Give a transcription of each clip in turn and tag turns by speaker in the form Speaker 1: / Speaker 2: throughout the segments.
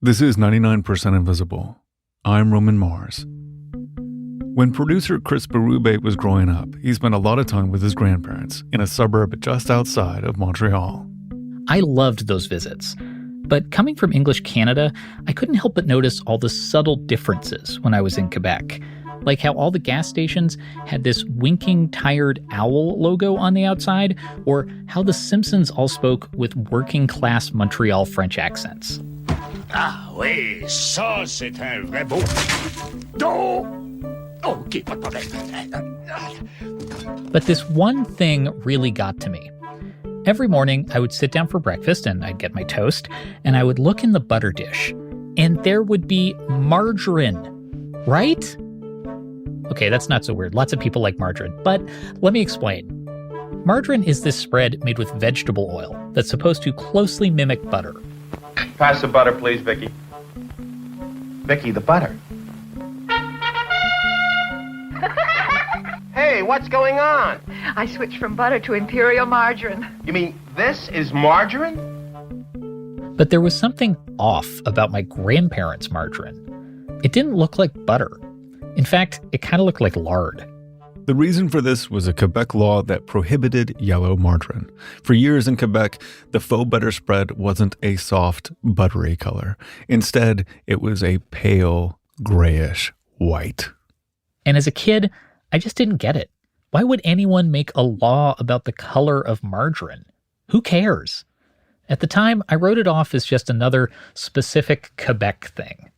Speaker 1: This is 99% Invisible. I'm Roman Mars. When producer Chris Berube was growing up, he spent a lot of time with his grandparents in a suburb just outside of Montreal.
Speaker 2: I loved those visits. But coming from English Canada, I couldn't help but notice all the subtle differences when I was in Quebec. Like how all the gas stations had this winking, tired owl logo on the outside, or how the Simpsons all spoke with working-class Montreal French accents.
Speaker 3: Ah oui, ça c'est un vrai beau. Oh! Okay,
Speaker 2: But this one thing really got to me. Every morning, I would sit down for breakfast and I'd get my toast, and I would look in the butter dish, and there would be margarine, right? Okay, that's not so weird. Lots of people like margarine, but let me explain. Margarine is this spread made with vegetable oil that's supposed to closely mimic butter.
Speaker 4: Pass the butter, please, Vicky. Vicky, the butter. Hey, what's going on?
Speaker 5: I switched from butter to imperial margarine.
Speaker 4: You mean this is margarine?
Speaker 2: But there was something off about my grandparents' margarine. It didn't look like butter. In fact, it kind of looked like lard.
Speaker 1: The reason for this was a Quebec law that prohibited yellow margarine. For years in Quebec, the faux butter spread wasn't a soft, buttery color. Instead, it was a pale, grayish white.
Speaker 2: And as a kid, I just didn't get it. Why would anyone make a law about the color of margarine? Who cares? At the time, I wrote it off as just another specific Quebec thing.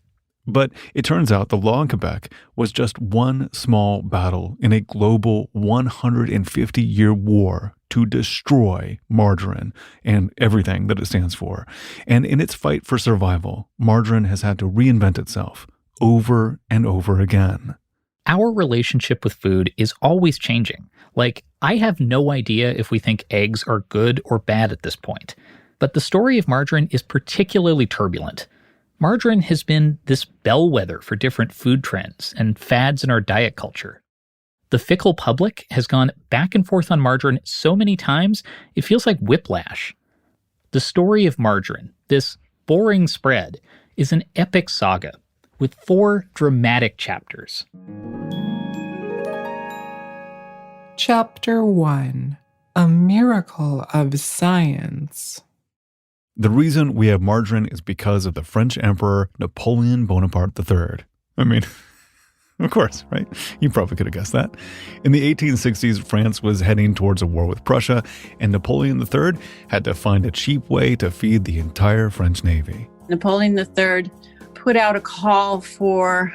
Speaker 1: But it turns out the law in Quebec was just one small battle in a global 150-year war to destroy margarine and everything that it stands for. And in its fight for survival, margarine has had to reinvent itself over and over again.
Speaker 2: Our relationship with food is always changing. Like, I have no idea if we think eggs are good or bad at this point. But the story of margarine is particularly turbulent. Margarine has been this bellwether for different food trends and fads in our diet culture. The fickle public has gone back and forth on margarine so many times, it feels like whiplash. The story of margarine, this boring spread, is an epic saga with 4 dramatic chapters.
Speaker 6: Chapter 1: A Miracle of Science.
Speaker 1: The reason we have margarine is because of the French Emperor Napoleon Bonaparte III. I mean, of course, right? You probably could have guessed that. In the 1860s, France was heading towards a war with Prussia, and Napoleon III had to find a cheap way to feed the entire French Navy.
Speaker 7: Napoleon III put out a call for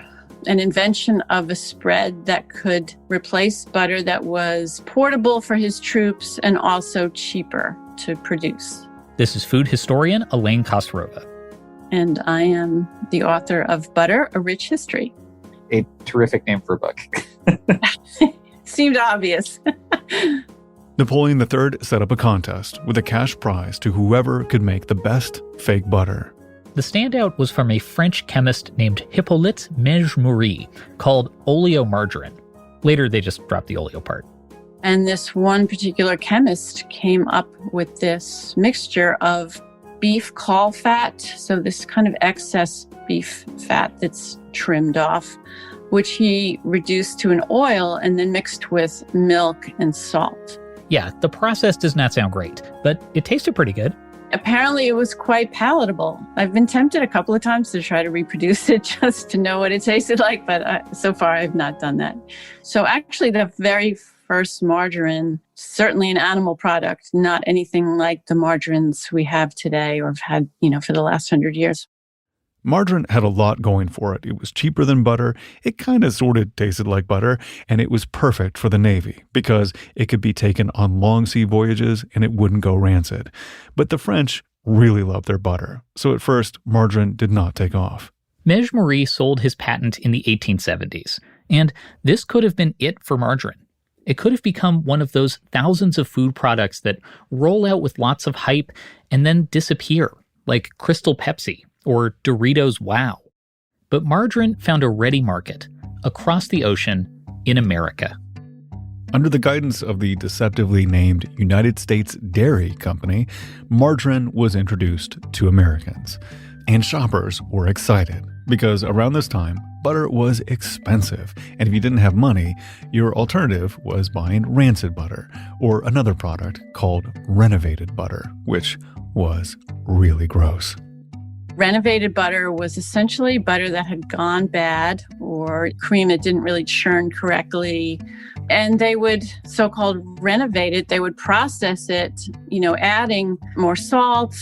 Speaker 7: an invention of a spread that could replace butter, that was portable for his troops and also cheaper to produce.
Speaker 2: This is food historian Elaine Kosterova.
Speaker 7: And I am the author of Butter, A Rich History.
Speaker 8: A terrific name for a book.
Speaker 7: Seemed obvious.
Speaker 1: Napoleon III set up a contest with a cash prize to whoever could make the best fake butter.
Speaker 2: The standout was from a French chemist named Hippolyte Mejmouri, called oleomargarine. Later, they just dropped the oleo part.
Speaker 7: And this one particular chemist came up with this mixture of beef caul fat, so this kind of excess beef fat that's trimmed off, which he reduced to an oil and then mixed with milk and salt.
Speaker 2: Yeah, the process does not sound great, but it tasted pretty good.
Speaker 7: Apparently it was quite palatable. I've been tempted a couple of times to try to reproduce it just to know what it tasted like, but so far I've not done that. So actually the very first margarine, certainly an animal product, not anything like the margarines we have today or have had, for the last 100 years.
Speaker 1: Margarine had a lot going for it. It was cheaper than butter, it kind of sort of tasted like butter, and it was perfect for the Navy because it could be taken on long sea voyages and it wouldn't go rancid. But the French really loved their butter, so at first, margarine did not take off.
Speaker 2: Mejmouri sold his patent in the 1870s, and this could have been it for margarine. It could have become one of those thousands of food products that roll out with lots of hype and then disappear, like Crystal Pepsi or Doritos Wow. But margarine found a ready market across the ocean in America.
Speaker 1: Under the guidance of the deceptively named United States Dairy Company, margarine was introduced to Americans. And shoppers were excited because around this time, butter was expensive. And if you didn't have money, your alternative was buying rancid butter or another product called renovated butter, which was really gross.
Speaker 7: Renovated butter was essentially butter that had gone bad or cream that didn't really churn correctly. And they would so-called renovate it. They would process it, adding more salt,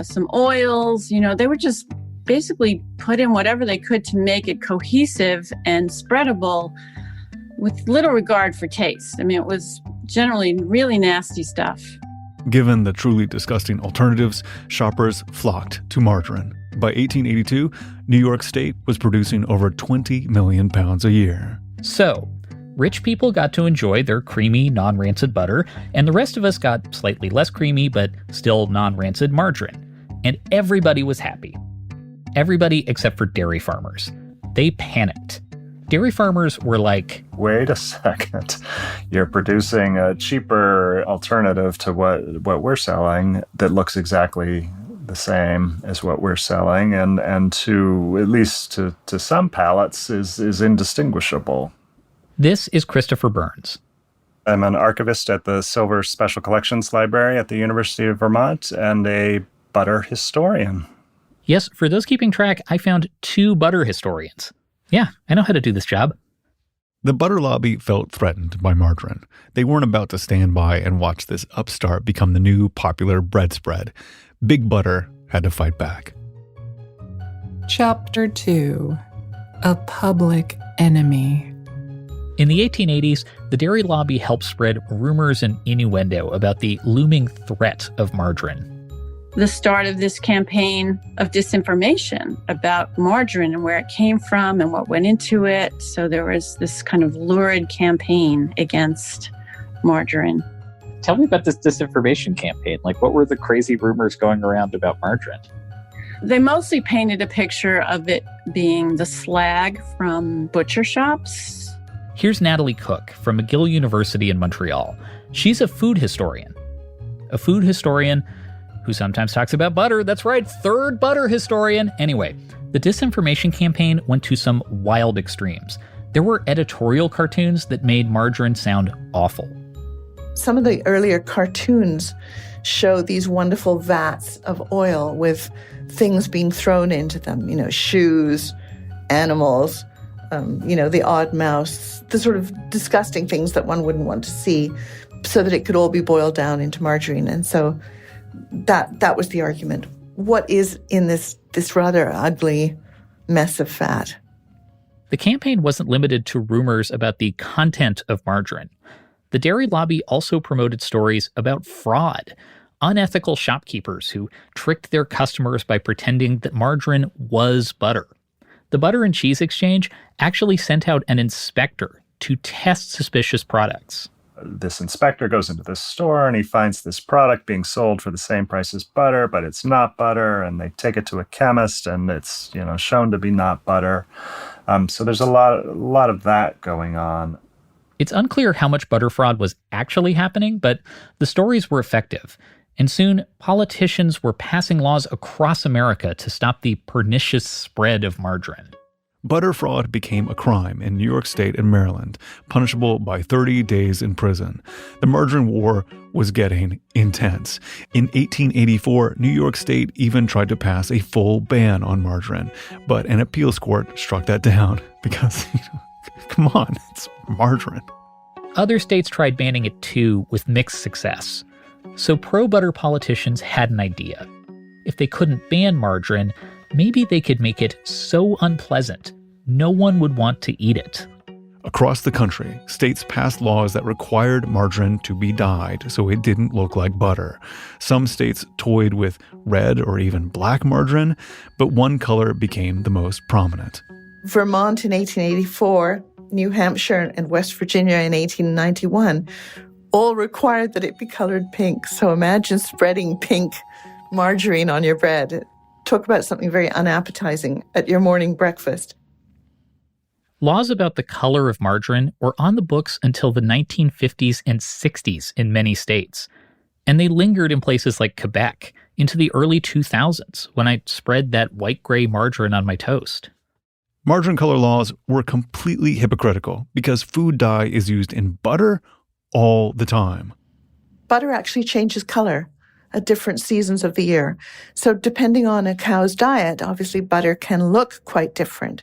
Speaker 7: some oils. They would just basically put in whatever they could to make it cohesive and spreadable with little regard for taste. It was generally really nasty stuff.
Speaker 1: Given the truly disgusting alternatives, shoppers flocked to margarine. By 1882, New York State was producing over 20 million pounds a year.
Speaker 2: So, rich people got to enjoy their creamy, non-rancid butter, and the rest of us got slightly less creamy but still non-rancid margarine. And everybody was happy. Everybody except for dairy farmers. They panicked. Dairy farmers were like,
Speaker 9: wait a second, you're producing a cheaper alternative to what we're selling that looks exactly the same as what we're selling and to at least to some palates is indistinguishable.
Speaker 2: This is Christopher Burns.
Speaker 9: I'm an archivist at the Silver Special Collections Library at the University of Vermont and a butter historian.
Speaker 2: Yes, for those keeping track, I found 2 butter historians. Yeah, I know how to do this job.
Speaker 1: The butter lobby felt threatened by margarine. They weren't about to stand by and watch this upstart become the new popular bread spread. Big Butter had to fight back.
Speaker 6: Chapter 2: A Public Enemy.
Speaker 2: In the 1880s, the dairy lobby helped spread rumors and innuendo about the looming threat of margarine.
Speaker 7: The start of this campaign of disinformation about margarine and where it came from and what went into it. So there was this kind of lurid campaign against margarine.
Speaker 8: Tell me about this disinformation campaign. What were the crazy rumors going around about margarine?
Speaker 7: They mostly painted a picture of it being the slag from butcher shops.
Speaker 2: Here's Natalie Cook from McGill University in Montreal. She's a food historian. A food historian who sometimes talks about butter. That's right, third butter historian. Anyway, the disinformation campaign went to some wild extremes. There were editorial cartoons that made margarine sound awful.
Speaker 10: Some of the earlier cartoons show these wonderful vats of oil with things being thrown into them, shoes, animals, the odd mouse, the sort of disgusting things that one wouldn't want to see, so that it could all be boiled down into margarine. And so that was the argument. What is in this rather ugly mess of fat?
Speaker 2: The campaign wasn't limited to rumors about the content of margarine. The dairy lobby also promoted stories about fraud, unethical shopkeepers who tricked their customers by pretending that margarine was butter. The Butter and Cheese Exchange actually sent out an inspector to test suspicious products.
Speaker 9: This inspector goes into this store and he finds this product being sold for the same price as butter, but it's not butter, and they take it to a chemist and it's shown to be not butter. So there's a lot of that going on.
Speaker 2: It's unclear how much butter fraud was actually happening, but the stories were effective. And soon, politicians were passing laws across America to stop the pernicious spread of margarine.
Speaker 1: Butter fraud became a crime in New York State and Maryland, punishable by 30 days in prison. The margarine war was getting intense. In 1884, New York State even tried to pass a full ban on margarine, but an appeals court struck that down because, come on, it's margarine.
Speaker 2: Other states tried banning it too, with mixed success. So pro-butter politicians had an idea. If they couldn't ban margarine, maybe they could make it so unpleasant, no one would want to eat it.
Speaker 1: Across the country, states passed laws that required margarine to be dyed so it didn't look like butter. Some states toyed with red or even black margarine, but one color became the most prominent.
Speaker 10: Vermont in 1884, New Hampshire and West Virginia in 1891 all required that it be colored pink. So imagine spreading pink margarine on your bread. Talk about something very unappetizing at your morning breakfast.
Speaker 2: Laws about the color of margarine were on the books until the 1950s and 60s in many states. And they lingered in places like Quebec, into the early 2000s when I spread that white-gray margarine on my toast.
Speaker 1: Margarine color laws were completely hypocritical because food dye is used in butter all the time.
Speaker 10: Butter actually changes color at different seasons of the year. So depending on a cow's diet, obviously butter can look quite different.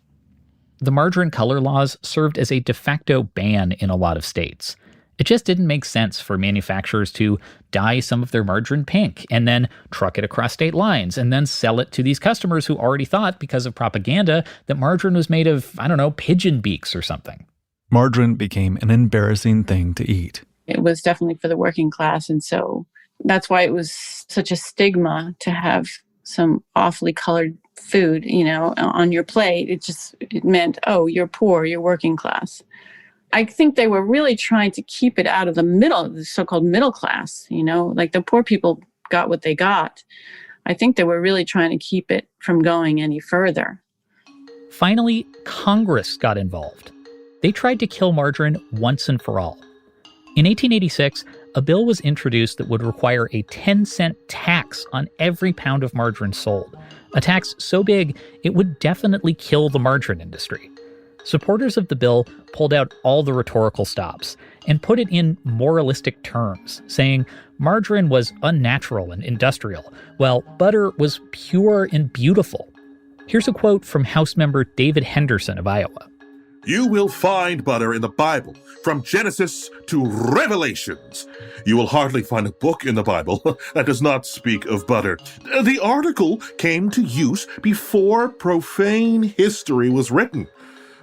Speaker 2: The margarine color laws served as a de facto ban in a lot of states. It just didn't make sense for manufacturers to dye some of their margarine pink and then truck it across state lines and then sell it to these customers who already thought, because of propaganda, that margarine was made of, pigeon beaks or something.
Speaker 1: Margarine became an embarrassing thing to eat.
Speaker 7: It was definitely for the working class, and so that's why it was such a stigma to have some awfully colored food, on your plate. It meant, oh, you're poor, you're working class. I think they were really trying to keep it out of the so-called middle class, like the poor people got what they got. I think they were really trying to keep it from going any further.
Speaker 2: Finally, Congress got involved. They tried to kill margarine once and for all. In 1886, a bill was introduced that would require a 10-cent tax on every pound of margarine sold, a tax so big it would definitely kill the margarine industry. Supporters of the bill pulled out all the rhetorical stops and put it in moralistic terms, saying margarine was unnatural and industrial, while butter was pure and beautiful. Here's a quote from House member David Henderson of Iowa.
Speaker 11: You will find butter in the Bible, from Genesis to Revelations. You will hardly find a book in the Bible that does not speak of butter. The article came to use before profane history was written.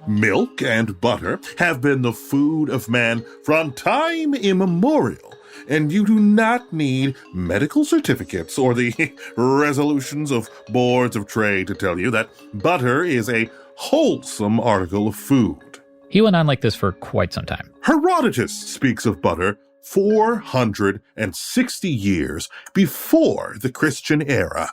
Speaker 11: Milk and butter have been the food of man from time immemorial, and you do not need medical certificates or the resolutions of boards of trade to tell you that butter is a wholesome article of food.
Speaker 2: He went on like this for quite some time.
Speaker 11: Herodotus speaks of butter 460 years before the Christian era.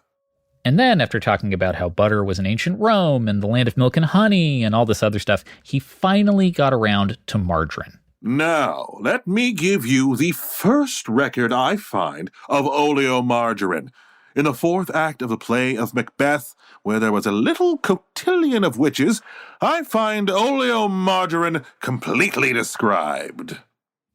Speaker 2: And then, after talking about how butter was in ancient Rome and the land of milk and honey and all this other stuff, he finally got around to margarine.
Speaker 11: Now, let me give you the first record I find of oleomargarine. In the fourth act of the play of Macbeth, where there was a little cotillion of witches, I find oleomargarine completely described.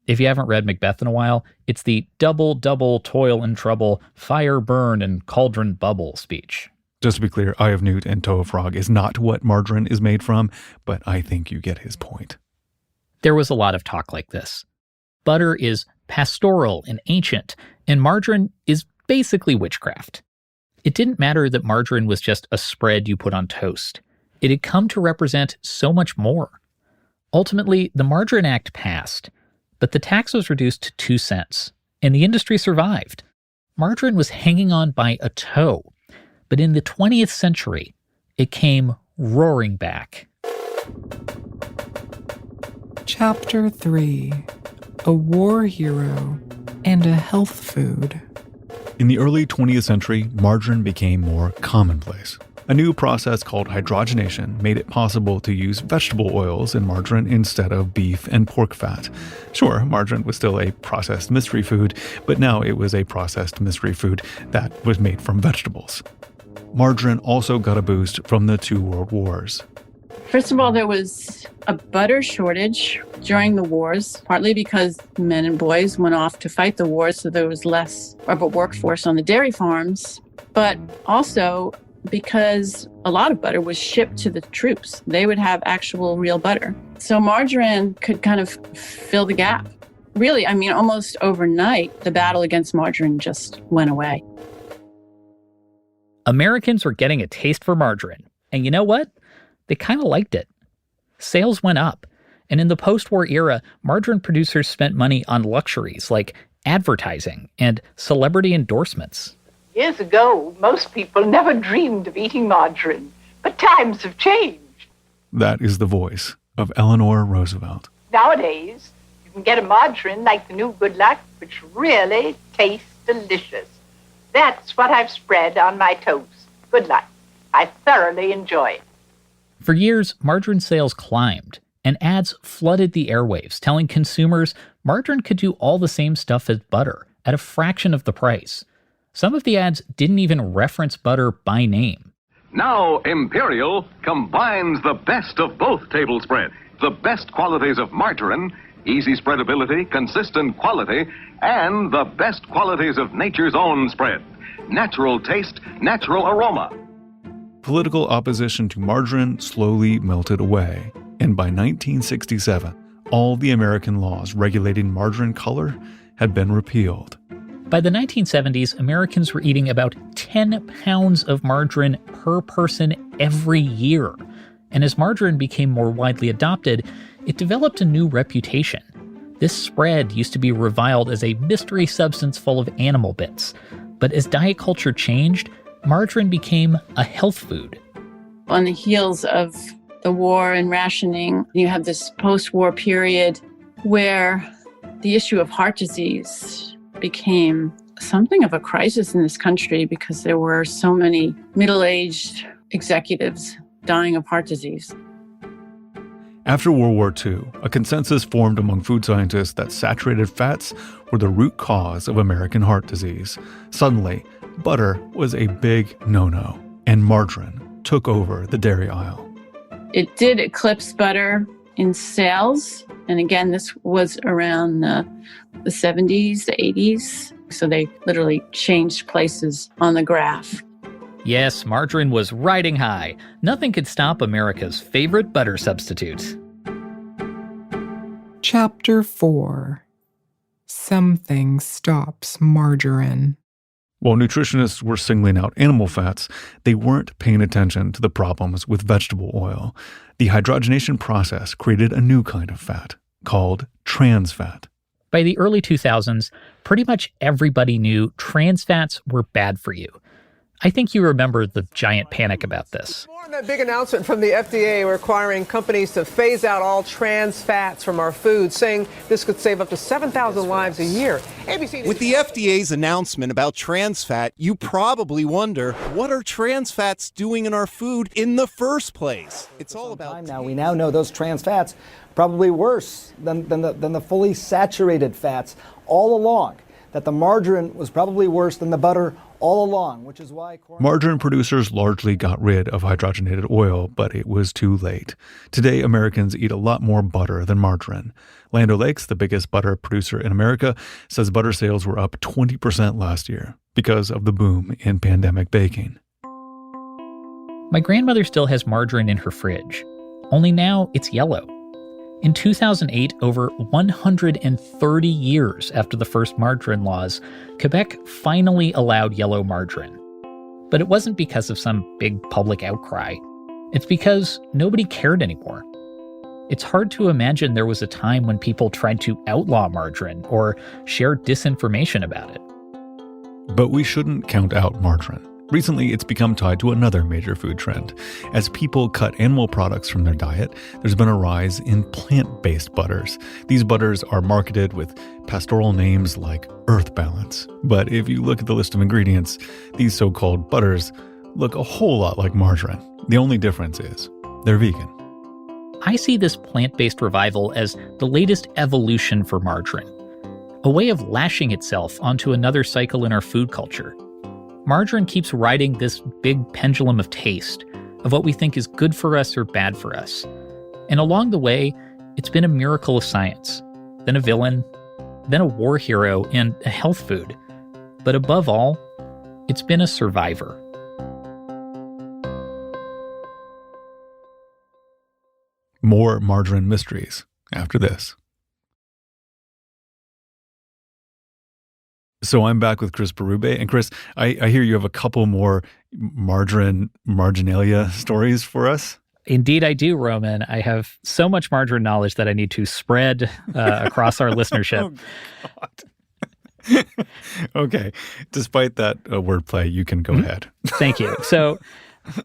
Speaker 2: If you haven't read Macbeth in a while, it's the double, toil and trouble, fire burn and cauldron bubble speech.
Speaker 1: Just to be clear, Eye of Newt and Toe of Frog is not what margarine is made from, but I think you get his point.
Speaker 2: There was a lot of talk like this. Butter is pastoral and ancient, and margarine is basically witchcraft. It didn't matter that margarine was just a spread you put on toast. It had come to represent so much more. Ultimately, the Margarine Act passed, but the tax was reduced to 2 cents, and the industry survived. Margarine was hanging on by a toe, but in the 20th century, it came roaring back.
Speaker 6: Chapter 3: A War Hero and a Health Food.
Speaker 1: In the early 20th century, margarine became more commonplace. A new process called hydrogenation made it possible to use vegetable oils in margarine instead of beef and pork fat. Sure, margarine was still a processed mystery food, but now it was a processed mystery food that was made from vegetables. Margarine also got a boost from the 2 world wars.
Speaker 7: First of all, there was a butter shortage during the wars, partly because men and boys went off to fight the wars, so there was less of a workforce on the dairy farms, but also because a lot of butter was shipped to the troops. They would have actual real butter. So margarine could kind of fill the gap. Really, almost overnight, the battle against margarine just went away.
Speaker 2: Americans were getting a taste for margarine. And you know what? They kind of liked it. Sales went up. And in the post-war era, margarine producers spent money on luxuries like advertising and celebrity endorsements.
Speaker 5: Years ago, most people never dreamed of eating margarine, but times have changed.
Speaker 1: That is the voice of Eleanor Roosevelt.
Speaker 5: Nowadays, you can get a margarine like the new Good Luck, which really tastes delicious. That's what I've spread on my toast. Good Luck. I thoroughly enjoy it.
Speaker 2: For years, margarine sales climbed, and ads flooded the airwaves, telling consumers margarine could do all the same stuff as butter at a fraction of the price. Some of the ads didn't even reference butter by name.
Speaker 12: Now Imperial combines the best of both table spread. The best qualities of margarine, easy spreadability, consistent quality, and the best qualities of nature's own spread. Natural taste, natural aroma.
Speaker 1: Political opposition to margarine slowly melted away, and by 1967, all the American laws regulating margarine color had been repealed.
Speaker 2: By the 1970s, Americans were eating about 10 pounds of margarine per person every year. And as margarine became more widely adopted, it developed a new reputation. This spread used to be reviled as a mystery substance full of animal bits. But as diet culture changed, margarine became a health food.
Speaker 7: On the heels of the war and rationing, you have this post-war period where the issue of heart disease became something of a crisis in this country because there were so many middle-aged executives dying of heart disease.
Speaker 1: After World War II, a consensus formed among food scientists that saturated fats were the root cause of American heart disease. Suddenly, butter was a big no-no, and margarine took over the dairy aisle.
Speaker 7: It did eclipse butter in sales. And again, this was around the 70s, the 80s. So they literally changed places on the graph.
Speaker 2: Yes, margarine was riding high. Nothing could stop America's favorite butter substitute.
Speaker 6: Chapter 4. Something Stops Margarine.
Speaker 1: While nutritionists were singling out animal fats, they weren't paying attention to the problems with vegetable oil. The hydrogenation process created a new kind of fat, called trans fat.
Speaker 2: By the early 2000s, pretty much everybody knew trans fats were bad for you. I think you remember the giant panic about this.
Speaker 13: That big announcement from the FDA requiring companies to phase out all trans fats from our food, saying this could save up to 7,000 lives a year.
Speaker 14: With the FDA's announcement about trans fat, you probably wonder, what are trans fats doing in our food in the first place? It's all about
Speaker 15: now. We now know those trans fats are probably worse than the fully saturated fats all along, that the margarine was probably worse than the butter all along, which is why
Speaker 1: margarine producers largely got rid of hydrogenated oil, but it was too late. Today, Americans eat a lot more butter than margarine. Land O'Lakes, the biggest butter producer in America, says butter sales were up 20% last year because of the boom in pandemic baking.
Speaker 2: My grandmother still has margarine in her fridge, only now it's yellow. In 2008, over 130 years after the first margarine laws, Quebec finally allowed yellow margarine. But it wasn't because of some big public outcry. It's because nobody cared anymore. It's hard to imagine there was a time when people tried to outlaw margarine or share disinformation about it.
Speaker 1: But we shouldn't count out margarine. Recently, it's become tied to another major food trend. As people cut animal products from their diet, there's been a rise in plant-based butters. These butters are marketed with pastoral names like Earth Balance. But if you look at the list of ingredients, these so-called butters look a whole lot like margarine. The only difference is they're vegan.
Speaker 2: I see this plant-based revival as the latest evolution for margarine, a way of lashing itself onto another cycle in our food culture. Margarine keeps riding this big pendulum of taste, of what we think is good for us or bad for us. And along the way, it's been a miracle of science, then a villain, then a war hero, and a health food. But above all, it's been a survivor.
Speaker 1: More margarine mysteries after this. So I'm back with Chris Berube. And Chris, I hear you have a couple more marginalia stories for us.
Speaker 2: Indeed I do, Roman. I have so much margarine knowledge that I need to spread across our listenership.
Speaker 1: Oh, God. Okay. Despite that wordplay, you can go ahead.
Speaker 2: Thank you. So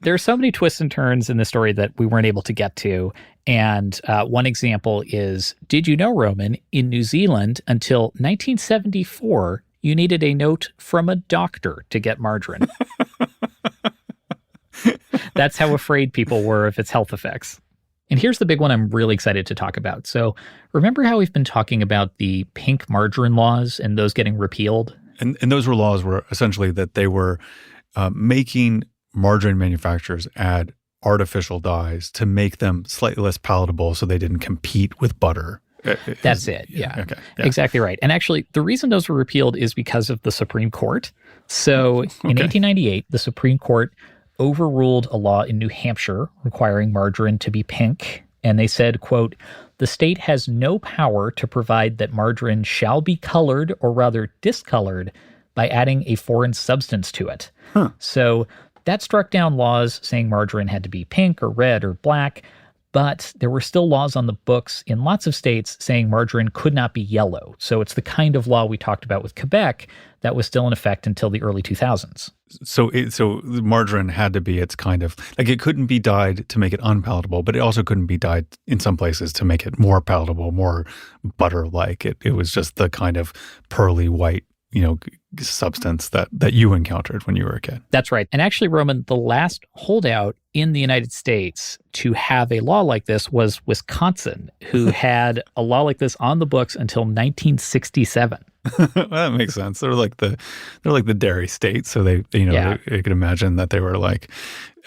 Speaker 2: there are so many twists and turns in the story that we weren't able to get to. And one example is, did you know, Roman, in New Zealand until 1974, you needed a note from a doctor to get margarine. That's how afraid people were of its health effects. And here's the big one I'm really excited to talk about. So remember how we've been talking about the pink margarine laws and those getting repealed?
Speaker 1: And those laws were essentially that they were making margarine manufacturers add artificial dyes to make them slightly less palatable so they didn't compete with butter.
Speaker 2: That's it. Yeah.
Speaker 1: Okay. Yeah.
Speaker 2: Exactly right. And actually, the reason those were repealed is because of the Supreme Court. So in 1898, the Supreme Court overruled a law in New Hampshire requiring margarine to be pink. And they said, quote, "The state has no power to provide that margarine shall be colored or rather discolored by adding a foreign substance to it." So that struck down laws saying margarine had to be pink or red or black. But there were still laws on the books in lots of states saying margarine could not be yellow. So it's the kind of law we talked about with Quebec that was still in effect until the early 2000s.
Speaker 1: So the margarine had to be its kind of, like, it couldn't be dyed to make it unpalatable, but it also couldn't be dyed in some places to make it more palatable, more butter-like. It was just the kind of pearly white, substance that you encountered when you were a kid.
Speaker 2: That's right. And actually, Roman, the last holdout in the United States to have a law like this was Wisconsin, who had a law like this on the books until 1967.
Speaker 1: Well, that makes sense. They're like the dairy state, so they could imagine that they were like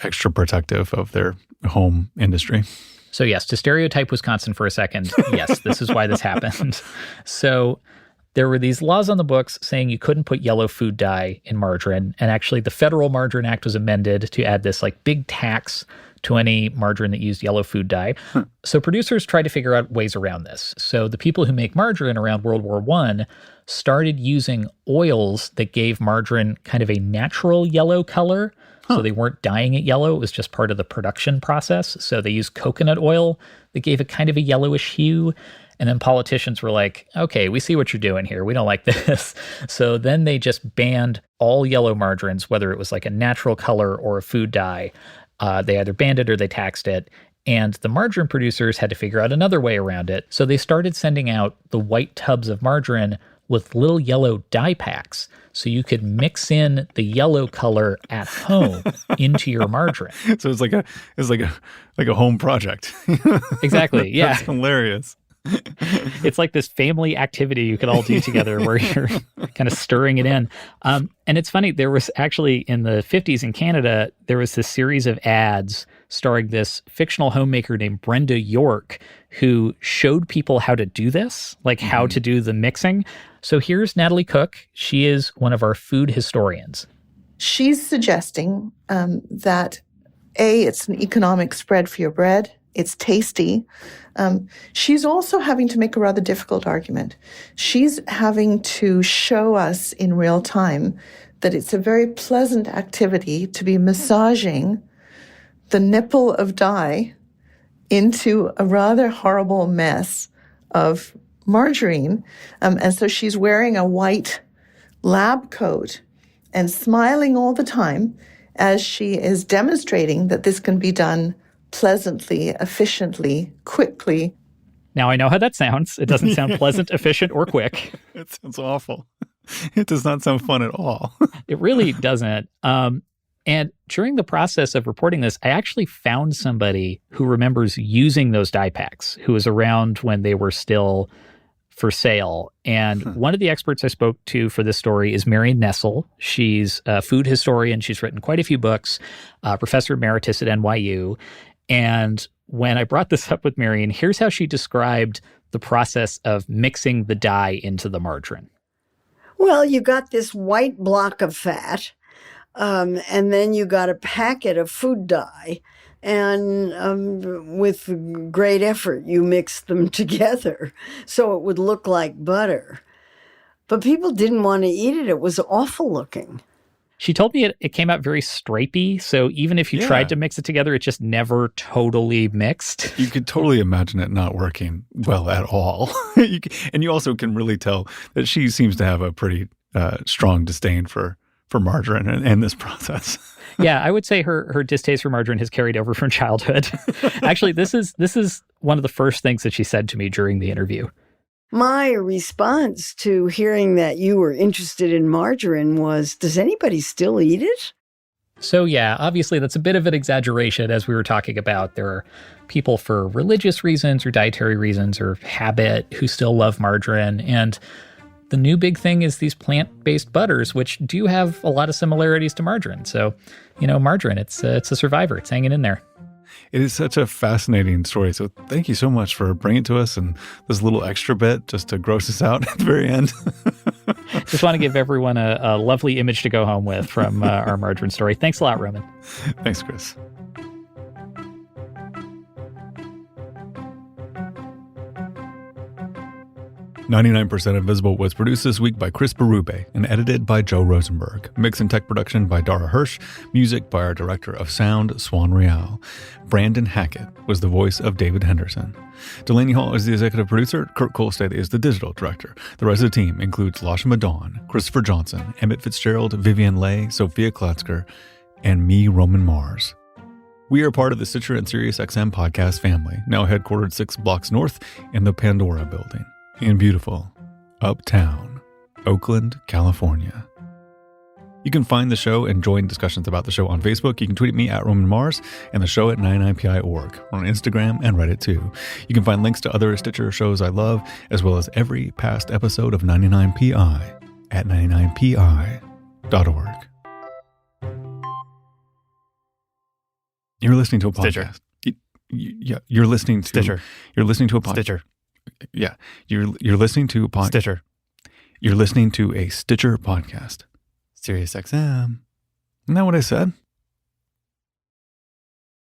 Speaker 1: extra protective of their home industry.
Speaker 2: So yes, to stereotype Wisconsin for a second, yes, this is why this happened. So there were these laws on the books saying you couldn't put yellow food dye in margarine. And actually the Federal Margarine Act was amended to add this like big tax to any margarine that used yellow food dye. So producers tried to figure out ways around this. So the people who make margarine around World War I started using oils that gave margarine kind of a natural yellow color. So they weren't dyeing it yellow. It was just part of the production process. So they used coconut oil that gave it kind of a yellowish hue. And then politicians were like, okay, we see what you're doing here. We don't like this. So then they just banned all yellow margarines, whether it was like a natural color or a food dye. They either banned it or they taxed it. And the margarine producers had to figure out another way around it. So they started sending out the white tubs of margarine with little yellow dye packs. So you could mix in the yellow color at home into your margarine.
Speaker 1: So it's like a home project.
Speaker 2: Exactly. Yeah.
Speaker 1: That's hilarious.
Speaker 2: It's like this family activity you could all do together where you're kind of stirring it in. And it's funny, there was actually in the 50s in Canada, there was this series of ads starring this fictional homemaker named Brenda York who showed people how to do this, like how to do the mixing. So here's Natalie Cook. She is one of our food historians.
Speaker 10: She's suggesting that, A, it's an economic spread for your bread. It's tasty. She's also having to make a rather difficult argument. She's having to show us in real time that it's a very pleasant activity to be massaging the nipple of dye into a rather horrible mess of margarine. And so she's wearing a white lab coat and smiling all the time as she is demonstrating that this can be done pleasantly, efficiently, quickly.
Speaker 2: Now I know how that sounds. It doesn't sound pleasant, efficient, or quick.
Speaker 1: It sounds awful. It does not sound fun at all.
Speaker 2: It really doesn't. And during the process of reporting this, I actually found somebody who remembers using those dye packs, who was around when they were still for sale. And one of the experts I spoke to for this story is Marion Nessel. She's a food historian. She's written quite a few books, professor emeritus at NYU. And when I brought this up with Marion, here's how she described the process of mixing the dye into the margarine.
Speaker 16: Well, you got this white block of fat, and then you got a packet of food dye. And with great effort, you mix them together so it would look like butter. But people didn't want to eat it. It was awful looking.
Speaker 2: She told me it came out very stripy, so even if you tried to mix it together, it just never totally mixed.
Speaker 1: You could totally imagine it not working well at all. And you also can really tell that she seems to have a pretty strong disdain for margarine and this process.
Speaker 2: Yeah, I would say her distaste for margarine has carried over from childhood. Actually, this is one of the first things that she said to me during the interview.
Speaker 16: My response to hearing that you were interested in margarine was, does anybody still eat it?
Speaker 2: So yeah, obviously that's a bit of an exaggeration, as we were talking about. There are people for religious reasons or dietary reasons or habit who still love margarine. And the new big thing is these plant-based butters, which do have a lot of similarities to margarine. So, margarine, it's a survivor. It's hanging in there.
Speaker 1: It is such a fascinating story. So thank you so much for bringing it to us and this little extra bit just to gross us out at the very end.
Speaker 2: Just want to give everyone a lovely image to go home with from our margarine story. Thanks a lot, Roman.
Speaker 1: Thanks, Chris. 99% Invisible was produced this week by Chris Berube and edited by Joe Rosenberg. Mix and tech production by Dara Hirsch. Music by our director of sound, Swan Real. Brandon Hackett was the voice of David Henderson. Delaney Hall is the executive producer. Kurt Kolstad is the digital director. The rest of the team includes Lasha Madon, Christopher Johnson, Emmett Fitzgerald, Vivian Leigh, Sophia Klatzker, and me, Roman Mars. We are part of the Stitcher and SiriusXM podcast family, now headquartered 6 blocks north in the Pandora building in beautiful uptown Oakland, California. You can find the show and join discussions about the show on Facebook. You can tweet at me at Roman Mars and the show at 99pi.org. We're on Instagram and Reddit too. You can find links to other Stitcher shows I love, as well as every past episode of 99pi at 99pi.org. You're listening to a podcast.
Speaker 17: Stitcher.
Speaker 1: You're listening to
Speaker 17: Stitcher.
Speaker 1: You're listening to a podcast.
Speaker 17: Stitcher.
Speaker 1: Yeah, you're listening to a podcast.
Speaker 17: Stitcher.
Speaker 1: You're listening to a Stitcher podcast.
Speaker 17: SiriusXM.
Speaker 1: Isn't that what I said?